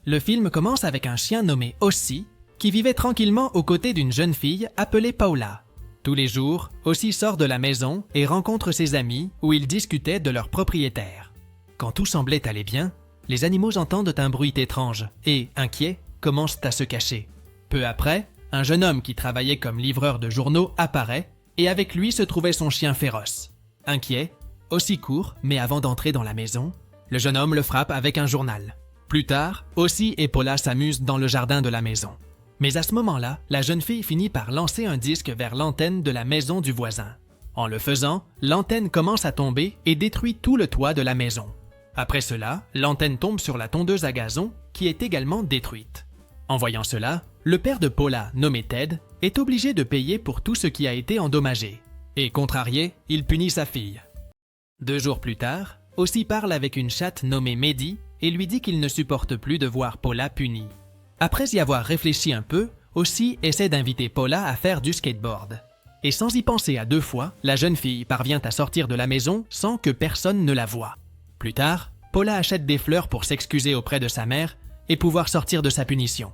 Le film commence avec un chien nommé Ossie qui vivait tranquillement aux côtés d'une jeune fille appelée Paula. Tous les jours, Ossie sort de la maison et rencontre ses amis où ils discutaient de leur propriétaire. Quand tout semblait aller bien, les animaux entendent un bruit étrange et, inquiets, commencent à se cacher. Peu après, un jeune homme qui travaillait comme livreur de journaux apparaît et avec lui se trouvait son chien féroce. Inquiet, Ossie court, mais avant d'entrer dans la maison, le jeune homme le frappe avec un journal. Plus tard, Ossie et Paula s'amusent dans le jardin de la maison. Mais à ce moment-là, la jeune fille finit par lancer un disque vers l'antenne de la maison du voisin. En le faisant, l'antenne commence à tomber et détruit tout le toit de la maison. Après cela, l'antenne tombe sur la tondeuse à gazon qui est également détruite. En voyant cela, le père de Paula, nommé Ted, est obligé de payer pour tout ce qui a été endommagé. Et contrarié, il punit sa fille. 2 jours plus tard, Ossie parle avec une chatte nommée Mehdi et lui dit qu'il ne supporte plus de voir Paula punie. Après y avoir réfléchi un peu, Ossie essaie d'inviter Paula à faire du skateboard. Et sans y penser à 2 fois, la jeune fille parvient à sortir de la maison sans que personne ne la voie. Plus tard, Paula achète des fleurs pour s'excuser auprès de sa mère et pouvoir sortir de sa punition.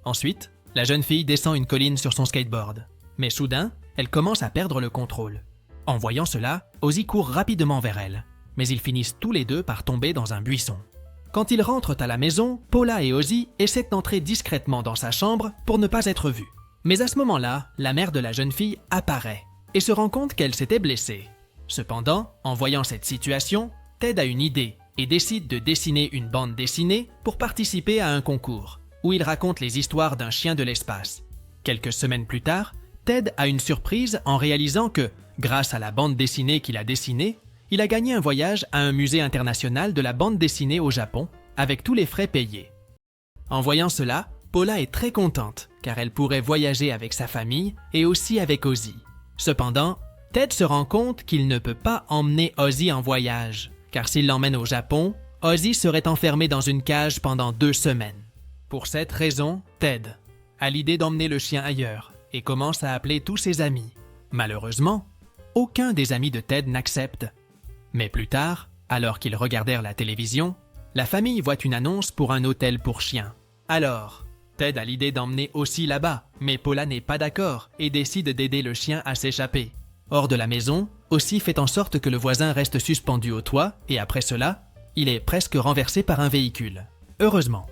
Ensuite, la jeune fille descend une colline sur son skateboard. Mais soudain, elle commence à perdre le contrôle. En voyant cela, Ossie court rapidement vers elle. Mais ils finissent tous les deux par tomber dans un buisson. Quand ils rentrent à la maison, Paula et Ossie essaient d'entrer discrètement dans sa chambre pour ne pas être vus. Mais à ce moment-là, la mère de la jeune fille apparaît et se rend compte qu'elle s'était blessée. Cependant, en voyant cette situation, Ted a une idée et décide de dessiner une bande dessinée pour participer à un concours, où il raconte les histoires d'un chien de l'espace. Quelques semaines plus tard, Ted a une surprise en réalisant que, grâce à la bande dessinée qu'il a dessinée, il a gagné un voyage à un musée international de la bande dessinée au Japon, avec tous les frais payés. En voyant cela, Paula est très contente, car elle pourrait voyager avec sa famille et aussi avec Ossie. Cependant, Ted se rend compte qu'il ne peut pas emmener Ossie en voyage, car s'il l'emmène au Japon, Ossie serait enfermé dans une cage pendant 2 semaines. Pour cette raison, Ted a l'idée d'emmener le chien ailleurs et commence à appeler tous ses amis. Malheureusement, aucun des amis de Ted n'accepte. Mais plus tard, alors qu'ils regardèrent la télévision, la famille voit une annonce pour un hôtel pour chiens. Alors, Ted a l'idée d'emmener Ossie là-bas, mais Paula n'est pas d'accord et décide d'aider le chien à s'échapper. Hors de la maison, Ossie fait en sorte que le voisin reste suspendu au toit et après cela, il est presque renversé par un véhicule. Heureusement,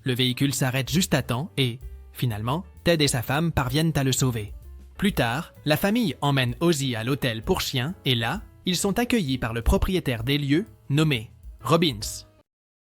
le véhicule s'arrête juste à temps et, finalement, Ted et sa femme parviennent à le sauver. Plus tard, la famille emmène Ossie à l'hôtel pour chiens et là, ils sont accueillis par le propriétaire des lieux, nommé Robbins.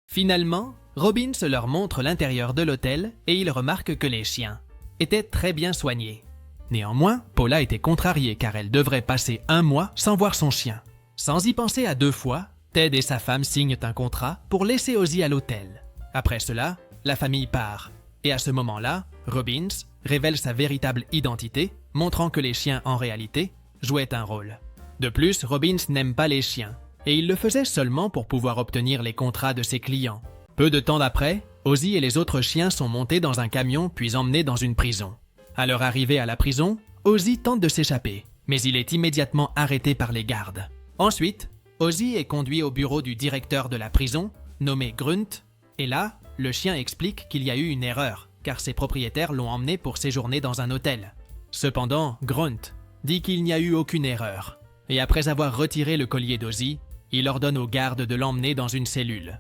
Finalement, Robbins leur montre l'intérieur de l'hôtel et il remarque que les chiens étaient très bien soignés. Néanmoins, Paula était contrariée car elle devrait passer 1 mois sans voir son chien. Sans y penser à 2 fois, Ted et sa femme signent un contrat pour laisser Ossie à l'hôtel. Après cela, la famille part. Et à ce moment-là, Robbins révèle sa véritable identité, montrant que les chiens en réalité jouaient un rôle. De plus, Robbins n'aime pas les chiens, et il le faisait seulement pour pouvoir obtenir les contrats de ses clients. Peu de temps d'après, Ossie et les autres chiens sont montés dans un camion puis emmenés dans une prison. À leur arrivée à la prison, Ossie tente de s'échapper, mais il est immédiatement arrêté par les gardes. Ensuite, Ossie est conduit au bureau du directeur de la prison, nommé Grunt, et là, le chien explique qu'il y a eu une erreur, car ses propriétaires l'ont emmené pour séjourner dans un hôtel. Cependant, Grunt dit qu'il n'y a eu aucune erreur. Et après avoir retiré le collier d'Ossie, il ordonne aux gardes de l'emmener dans une cellule.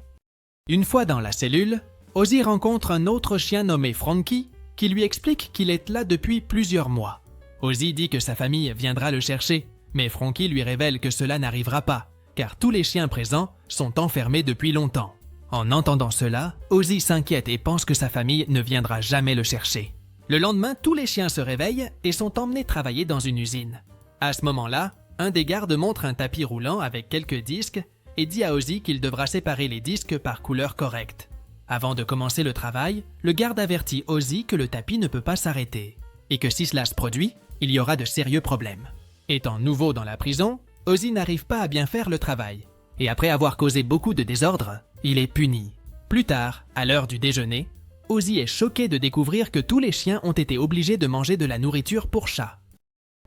Une fois dans la cellule, Ossie rencontre un autre chien nommé Frankie qui lui explique qu'il est là depuis plusieurs mois. Ossie dit que sa famille viendra le chercher, mais Frankie lui révèle que cela n'arrivera pas, car tous les chiens présents sont enfermés depuis longtemps. En entendant cela, Ossie s'inquiète et pense que sa famille ne viendra jamais le chercher. Le lendemain, tous les chiens se réveillent et sont emmenés travailler dans une usine. À ce moment-là, un des gardes montre un tapis roulant avec quelques disques et dit à Ossie qu'il devra séparer les disques par couleur correcte. Avant de commencer le travail, le garde avertit Ossie que le tapis ne peut pas s'arrêter et que si cela se produit, il y aura de sérieux problèmes. Étant nouveau dans la prison, Ossie n'arrive pas à bien faire le travail et après avoir causé beaucoup de désordre, il est puni. Plus tard, à l'heure du déjeuner, Ossie est choqué de découvrir que tous les chiens ont été obligés de manger de la nourriture pour chat.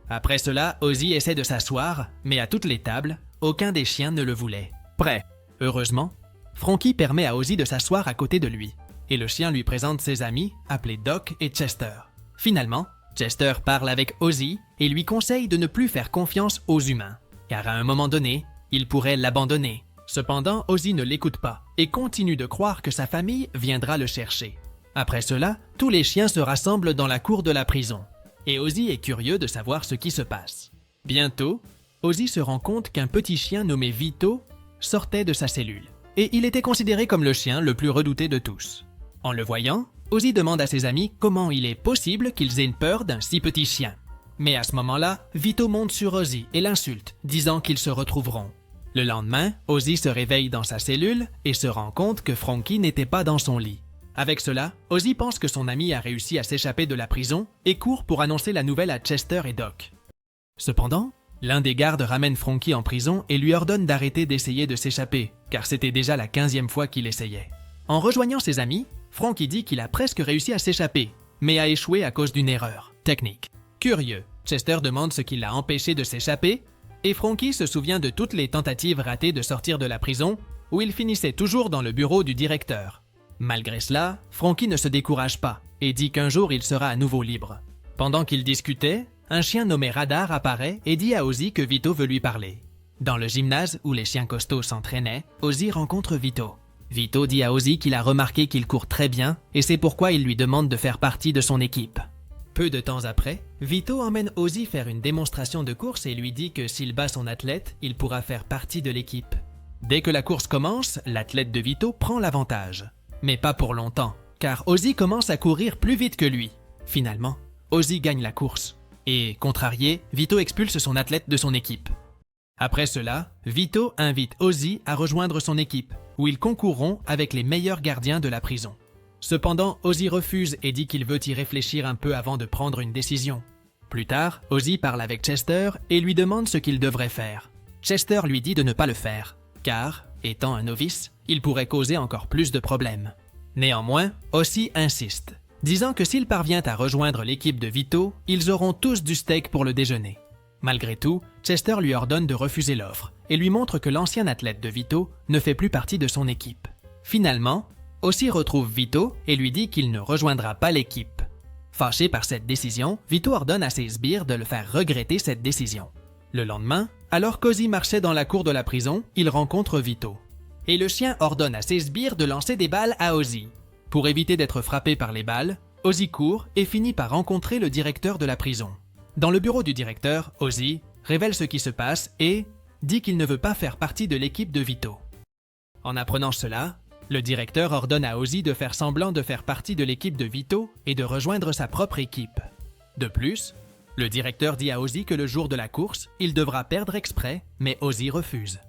Après cela, Ossie essaie de s'asseoir, mais à toutes les tables, aucun des chiens ne le voulait. Prêt. Heureusement, Frankie permet à Ossie de s'asseoir à côté de lui. et le chien lui présente ses amis appelés Doc et Chester. Finalement, Chester parle avec Ozzy et lui conseille de ne plus faire confiance aux humains, car à un moment donné, il pourrait l'abandonner. Cependant, Ozzy ne l'écoute pas et continue de croire que sa famille viendra le chercher. Après cela, tous les chiens se rassemblent dans la cour de la prison, et Ozzy est curieux de savoir ce qui se passe. Bientôt, Ozzy se rend compte qu'un petit chien nommé Vito sortait de sa cellule, et il était considéré comme le chien le plus redouté de tous. En le voyant, Ozzy demande à ses amis comment il est possible qu'ils aient peur d'un si petit chien. Mais à ce moment-là, Vito monte sur Ozzy et l'insulte, disant qu'ils se retrouveront. Le lendemain, Ozzy se réveille dans sa cellule et se rend compte que Frankie n'était pas dans son lit. Avec cela, Ozzy pense que son ami a réussi à s'échapper de la prison et court pour annoncer la nouvelle à Chester et Doc. Cependant, l'un des gardes ramène Frankie en prison et lui ordonne d'arrêter d'essayer de s'échapper, car c'était déjà la 15e fois qu'il essayait. En rejoignant ses amis, Frankie dit qu'il a presque réussi à s'échapper, mais a échoué à cause d'une erreur technique. Curieux, Chester demande ce qui l'a empêché de s'échapper, et Frankie se souvient de toutes les tentatives ratées de sortir de la prison, où il finissait toujours dans le bureau du directeur. Malgré cela, Frankie ne se décourage pas et dit qu'un jour il sera à nouveau libre. Pendant qu'ils discutaient, un chien nommé Radar apparaît et dit à Ozzy que Vito veut lui parler. Dans le gymnase où les chiens costauds s'entraînaient, Ozzy rencontre Vito. Vito dit à Ozzy qu'il a remarqué qu'il court très bien et c'est pourquoi il lui demande de faire partie de son équipe. Peu de temps après, Vito emmène Ozzy faire une démonstration de course et lui dit que s'il bat son athlète, il pourra faire partie de l'équipe. Dès que la course commence, l'athlète de Vito prend l'avantage. Mais pas pour longtemps, car Ozzy commence à courir plus vite que lui. Finalement, Ozzy gagne la course. Et, contrarié, Vito expulse son athlète de son équipe. Après cela, Vito invite Ozzy à rejoindre son équipe, où ils concourront avec les meilleurs gardiens de la prison. Cependant, Ozzy refuse et dit qu'il veut y réfléchir un peu avant de prendre une décision. Plus tard, Ozzy parle avec Chester et lui demande ce qu'il devrait faire. Chester lui dit de ne pas le faire, car, étant un novice, il pourrait causer encore plus de problèmes. Néanmoins, Ozzy insiste, disant que s'il parvient à rejoindre l'équipe de Vito, ils auront tous du steak pour le déjeuner. Malgré tout, Chester lui ordonne de refuser l'offre et lui montre que l'ancien athlète de Vito ne fait plus partie de son équipe. Finalement, Ozzy retrouve Vito et lui dit qu'il ne rejoindra pas l'équipe. Fâché par cette décision, Vito ordonne à ses sbires de le faire regretter cette décision. Le lendemain, alors qu'Ozzy marchait dans la cour de la prison, il rencontre Vito. Et le chien ordonne à ses sbires de lancer des balles à Ozzy. Pour éviter d'être frappé par les balles, Ozzy court et finit par rencontrer le directeur de la prison. Dans le bureau du directeur, Ozzy révèle ce qui se passe et dit qu'il ne veut pas faire partie de l'équipe de Vito. En apprenant cela, le directeur ordonne à Ozzy de faire semblant de faire partie de l'équipe de Vito et de rejoindre sa propre équipe. De plus, le directeur dit à Ozzy que le jour de la course, il devra perdre exprès, mais Ozzy refuse.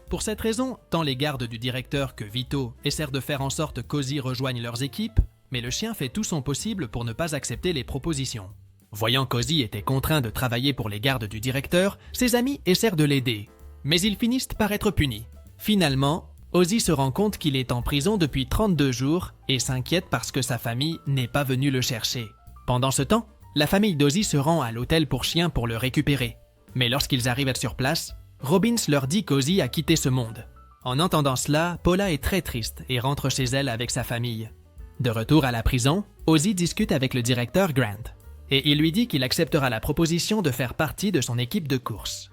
Pour cette raison, tant les gardes du directeur que Vito essaient de faire en sorte qu'Ozzy rejoigne leurs équipes, mais le chien fait tout son possible pour ne pas accepter les propositions. Voyant qu'Ozzy était contraint de travailler pour les gardes du directeur, ses amis essaient de l'aider, mais ils finissent par être punis. Finalement, Ozzy se rend compte qu'il est en prison depuis 32 jours et s'inquiète parce que sa famille n'est pas venue le chercher. Pendant ce temps, la famille d'Ozzy se rend à l'hôtel pour chiens pour le récupérer. Mais lorsqu'ils arrivent sur place, Robbins leur dit qu'Ozzy a quitté ce monde. En entendant cela, Paula est très triste et rentre chez elle avec sa famille. De retour à la prison, Ozzy discute avec le directeur Grant et il lui dit qu'il acceptera la proposition de faire partie de son équipe de course.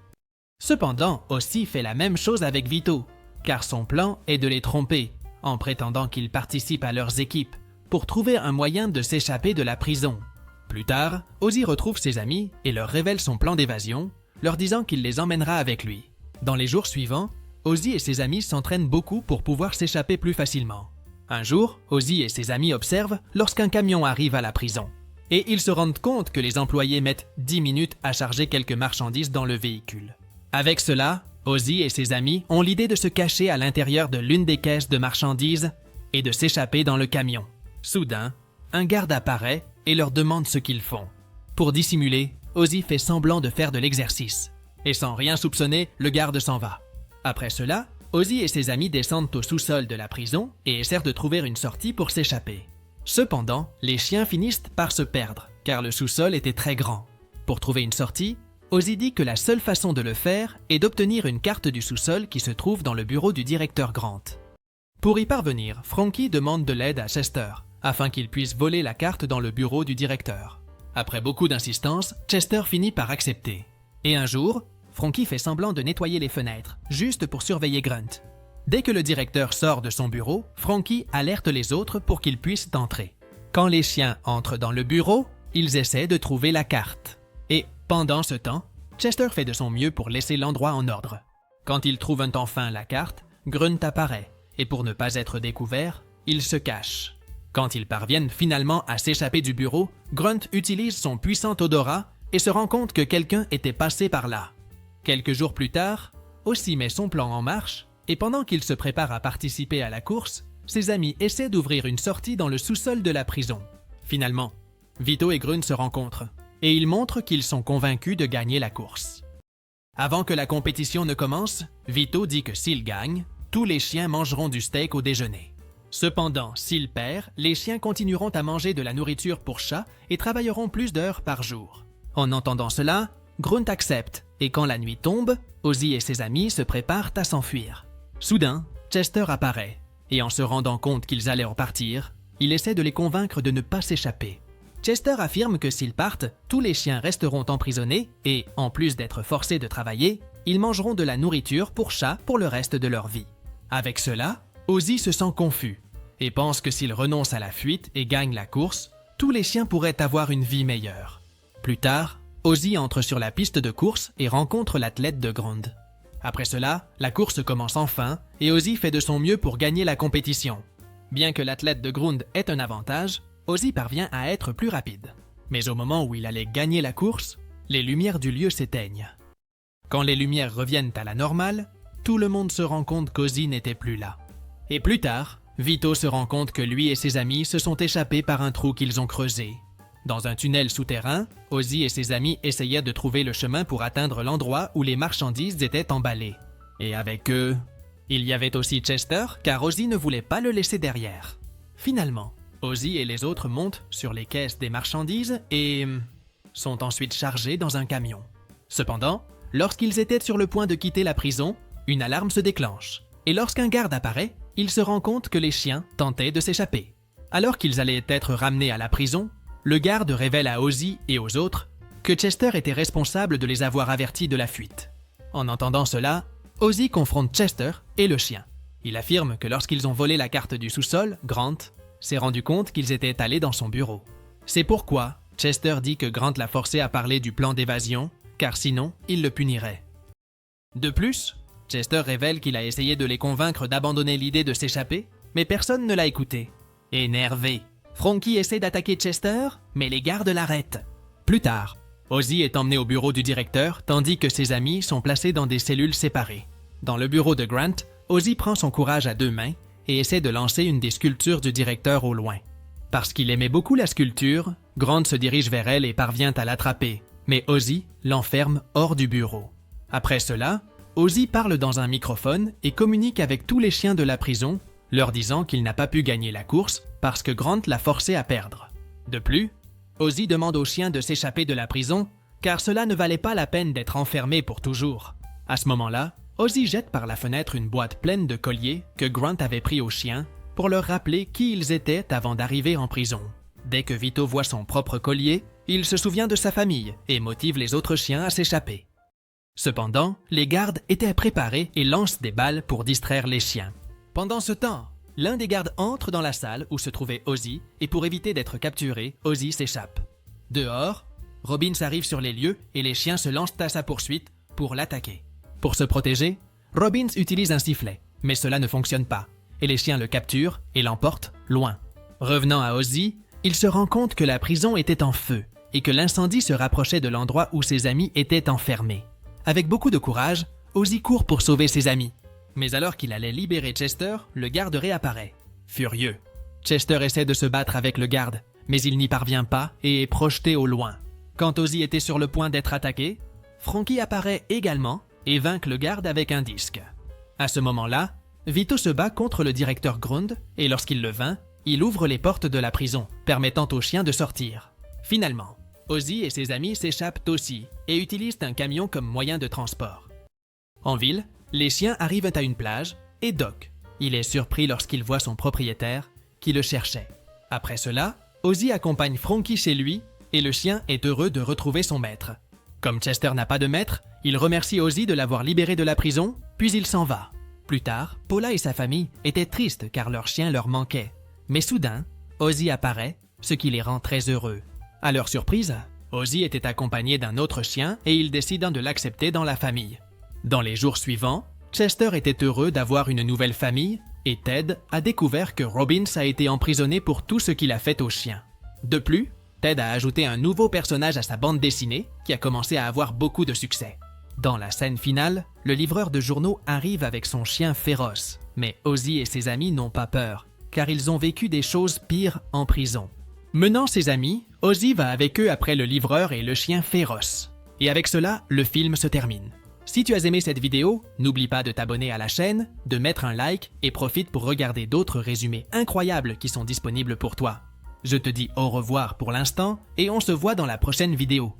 Cependant, Ozzy fait la même chose avec Vito, car son plan est de les tromper en prétendant qu'ils participent à leurs équipes pour trouver un moyen de s'échapper de la prison. Plus tard, Ozzy retrouve ses amis et leur révèle son plan d'évasion, leur disant qu'il les emmènera avec lui. Dans les jours suivants, Ozzy et ses amis s'entraînent beaucoup pour pouvoir s'échapper plus facilement. Un jour, Ozzy et ses amis observent lorsqu'un camion arrive à la prison. Et ils se rendent compte que les employés mettent 10 minutes à charger quelques marchandises dans le véhicule. Avec cela, Ozzy et ses amis ont l'idée de se cacher à l'intérieur de l'une des caisses de marchandises et de s'échapper dans le camion. Soudain, un garde apparaît et leur demande ce qu'ils font. Pour dissimuler, Ozzy fait semblant de faire de l'exercice. Et sans rien soupçonner, le garde s'en va. Après cela, Ozzy et ses amis descendent au sous-sol de la prison et essaient de trouver une sortie pour s'échapper. Cependant, les chiens finissent par se perdre, car le sous-sol était très grand. Pour trouver une sortie, Ozzy dit que la seule façon de le faire est d'obtenir une carte du sous-sol qui se trouve dans le bureau du directeur Grant. Pour y parvenir, Frankie demande de l'aide à Chester, afin qu'il puisse voler la carte dans le bureau du directeur. Après beaucoup d'insistance, Chester finit par accepter. Et un jour, Frankie fait semblant de nettoyer les fenêtres, juste pour surveiller Grunt. Dès que le directeur sort de son bureau, Frankie alerte les autres pour qu'ils puissent entrer. Quand les chiens entrent dans le bureau, ils essaient de trouver la carte. Et pendant ce temps, Chester fait de son mieux pour laisser l'endroit en ordre. Quand ils trouvent enfin la carte, Grunt apparaît, et pour ne pas être découvert, il se cache. Quand ils parviennent finalement à s'échapper du bureau, Grunt utilise son puissant odorat et se rend compte que quelqu'un était passé par là. Quelques jours plus tard, Ozzy met son plan en marche, et pendant qu'il se prépare à participer à la course, ses amis essaient d'ouvrir une sortie dans le sous-sol de la prison. Finalement, Vito et Grunt se rencontrent, et ils montrent qu'ils sont convaincus de gagner la course. Avant que la compétition ne commence, Vito dit que s'il gagne, tous les chiens mangeront du steak au déjeuner. Cependant, s'il perd, les chiens continueront à manger de la nourriture pour chats et travailleront plus d'heures par jour. En entendant cela, Grunt accepte, et quand la nuit tombe, Ozzy et ses amis se préparent à s'enfuir. Soudain, Chester apparaît, et en se rendant compte qu'ils allaient en partir, il essaie de les convaincre de ne pas s'échapper. Chester affirme que s'ils partent, tous les chiens resteront emprisonnés et, en plus d'être forcés de travailler, ils mangeront de la nourriture pour chats pour le reste de leur vie. Avec cela, Ozzy se sent confus et pense que s'il renonce à la fuite et gagne la course, tous les chiens pourraient avoir une vie meilleure. Plus tard, Ozzy entre sur la piste de course et rencontre l'athlète de Grund. Après cela, la course commence enfin et Ozzy fait de son mieux pour gagner la compétition. Bien que l'athlète de Grund ait un avantage, Ozzy parvient à être plus rapide. Mais au moment où il allait gagner la course, les lumières du lieu s'éteignent. Quand les lumières reviennent à la normale, tout le monde se rend compte qu'Ozzy n'était plus là. Et plus tard, Vito se rend compte que lui et ses amis se sont échappés par un trou qu'ils ont creusé. Dans un tunnel souterrain, Ozzy et ses amis essayaient de trouver le chemin pour atteindre l'endroit où les marchandises étaient emballées. Et avec eux, il y avait aussi Chester, car Ozzy ne voulait pas le laisser derrière. Finalement, Ozzy et les autres montent sur les caisses des marchandises et sont ensuite chargés dans un camion. Cependant, lorsqu'ils étaient sur le point de quitter la prison, une alarme se déclenche. Et lorsqu'un garde apparaît, il se rend compte que les chiens tentaient de s'échapper. Alors qu'ils allaient être ramenés à la prison, le garde révèle à Ozzy et aux autres que Chester était responsable de les avoir avertis de la fuite. En entendant cela, Ozzy confronte Chester et le chien. Il affirme que lorsqu'ils ont volé la carte du sous-sol, Grant s'est rendu compte qu'ils étaient allés dans son bureau. C'est pourquoi Chester dit que Grant l'a forcé à parler du plan d'évasion, car sinon, il le punirait. De plus, Chester révèle qu'il a essayé de les convaincre d'abandonner l'idée de s'échapper, mais personne ne l'a écouté. Énervé, Frankie essaie d'attaquer Chester, mais les gardes l'arrêtent. Plus tard, Ozzy est emmené au bureau du directeur, tandis que ses amis sont placés dans des cellules séparées. Dans le bureau de Grant, Ozzy prend son courage à deux mains et essaie de lancer une des sculptures du directeur au loin. Parce qu'il aimait beaucoup la sculpture, Grant se dirige vers elle et parvient à l'attraper, mais Ozzy l'enferme hors du bureau. Après cela, Ozzy parle dans un microphone et communique avec tous les chiens de la prison, leur disant qu'il n'a pas pu gagner la course parce que Grant l'a forcé à perdre. De plus, Ozzy demande aux chiens de s'échapper de la prison car cela ne valait pas la peine d'être enfermé pour toujours. À ce moment-là, Ozzy jette par la fenêtre une boîte pleine de colliers que Grant avait pris aux chiens pour leur rappeler qui ils étaient avant d'arriver en prison. Dès que Vito voit son propre collier, il se souvient de sa famille et motive les autres chiens à s'échapper. Cependant, les gardes étaient préparés et lancent des balles pour distraire les chiens. Pendant ce temps, l'un des gardes entre dans la salle où se trouvait Ozzy et pour éviter d'être capturé, Ozzy s'échappe. Dehors, Robbins arrive sur les lieux et les chiens se lancent à sa poursuite pour l'attaquer. Pour se protéger, Robbins utilise un sifflet, mais cela ne fonctionne pas et les chiens le capturent et l'emportent loin. Revenant à Ozzy, il se rend compte que la prison était en feu et que l'incendie se rapprochait de l'endroit où ses amis étaient enfermés. Avec beaucoup de courage, Ozzy court pour sauver ses amis. Mais alors qu'il allait libérer Chester, le garde réapparaît. Furieux, Chester essaie de se battre avec le garde, mais il n'y parvient pas et est projeté au loin. Quand Ozzy était sur le point d'être attaqué, Frankie apparaît également et vainc le garde avec un disque. À ce moment-là, Vito se bat contre le directeur Grund et lorsqu'il le vainc, il ouvre les portes de la prison, permettant aux chiens de sortir. Finalement, Ozzy et ses amis s'échappent aussi et utilisent un camion comme moyen de transport. En ville, les chiens arrivent à une plage et Doc, Il est surpris lorsqu'il voit son propriétaire, qui le cherchait. Après cela, Ozzy accompagne Frankie chez lui et le chien est heureux de retrouver son maître. Comme Chester n'a pas de maître, il remercie Ozzy de l'avoir libéré de la prison, puis il s'en va. Plus tard, Paula et sa famille étaient tristes car leur chien leur manquait. Mais soudain, Ozzy apparaît, ce qui les rend très heureux. À leur surprise, Ozzy était accompagné d'un autre chien et ils décident de l'accepter dans la famille. Dans les jours suivants, Chester était heureux d'avoir une nouvelle famille et Ted a découvert que Robbins a été emprisonné pour tout ce qu'il a fait au chien. De plus, Ted a ajouté un nouveau personnage à sa bande dessinée qui a commencé à avoir beaucoup de succès. Dans la scène finale, le livreur de journaux arrive avec son chien féroce, mais Ozzy et ses amis n'ont pas peur, car ils ont vécu des choses pires en prison. Menant ses amis, Ozzy va avec eux après le livreur et le chien féroce. Et avec cela, le film se termine. Si tu as aimé cette vidéo, n'oublie pas de t'abonner à la chaîne, de mettre un like et profite pour regarder d'autres résumés incroyables qui sont disponibles pour toi. Je te dis au revoir pour l'instant et on se voit dans la prochaine vidéo.